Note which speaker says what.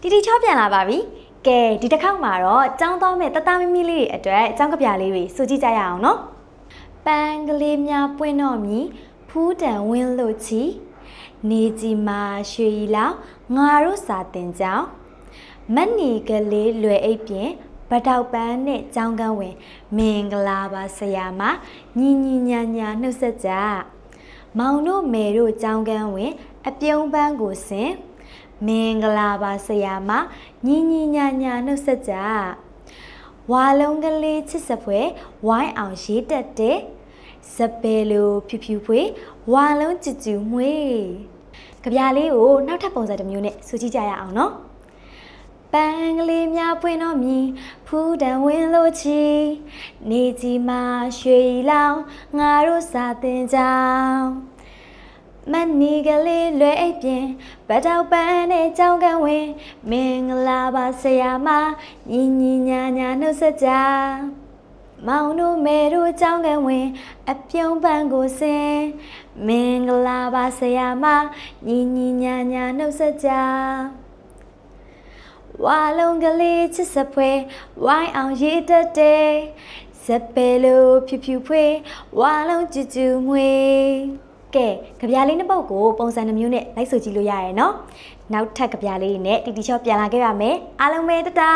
Speaker 1: တီတီချောပြန်လာပါပြီကဲဒီတစ်ခေါက်မှာတော့ចောင်းသွားမဲ့တသားမီမီလေးတွေအတွက်ចောင်းကပြလေးတွေစုကြည့်ကြရအောင်နော်ပန်းကလေးများပွင့်တော့မြည်ဖူးတန်ဝင်းလို့ချီနေကြီးမှာရွှေရီလောင်ငါတို့စာတင်ကြောင်းမက်နီကလေးလွယ်အိပ်ပြင်ဗတောက်ပန်းနဲ့ចောင်းကန်းဝင်မင်္ဂလာပါဆရာမညီညီညာညာနှုတ်ဆက်ကြမောင်တို့မေတို့ចောင်းကန်းဝင်အပြုံးပန်းကိုဆင်မင်္ဂလာပါဆရာမညီညီညာညာနှုတ်ဆက်ကြဝါလုံးကလေးချစ်စပွဲဝိုင်းအောင်ရေးတက်တဲ့စပယ်လိုဖြူဖြူဖွေးဝါလုံးကြူကြူမွေးကြပြလေးကိုနောက်ထပ်ပုံစံတစ်မျိုးနဲ့စုကြည့်ကြရအောင်နော်ပန်းကလေးများပွင့်တော့မြည်ဖူးတန်ဝင်းလို့ချီနေကြီးမှာရွှေလောင်ငါတို့စာတင်ကြောင်းမနီကလေးလွယ်အိပ်ပြင်ဗတောက်ပန်းနဲ့ចောင်းကန်းဝင်မင်္ဂလာပါဆရာမညီညီညာညာနှုတ်ဆက်ကြမောင်တို့မေတို့ចောင်းကန်းဝင်အပြုံးပန်းကိုဆင်မင်္ဂလာပါဆရာမညီညီညာညာနှုတ်ဆက်ကြဝါလုံးကလေးချစ်စပွဲဝိုင်းအောင်ရေးတတ်တဲ့စပယ်လိုဖြူဖြူဖွေးဝါလုံးကြူကြူမွေးကဲကြပြလေးနှစ်ပုဒ်ကိုပုံစံနှမျိုးနဲ့လိုက်ဆိုကြည့်လို့ရရဲ့နော်နောက်ထပ်ကြပြလေးနဲ့တီတီချော့ပြန်လာခဲ့ပါမယ်အားလုံးပဲတတာ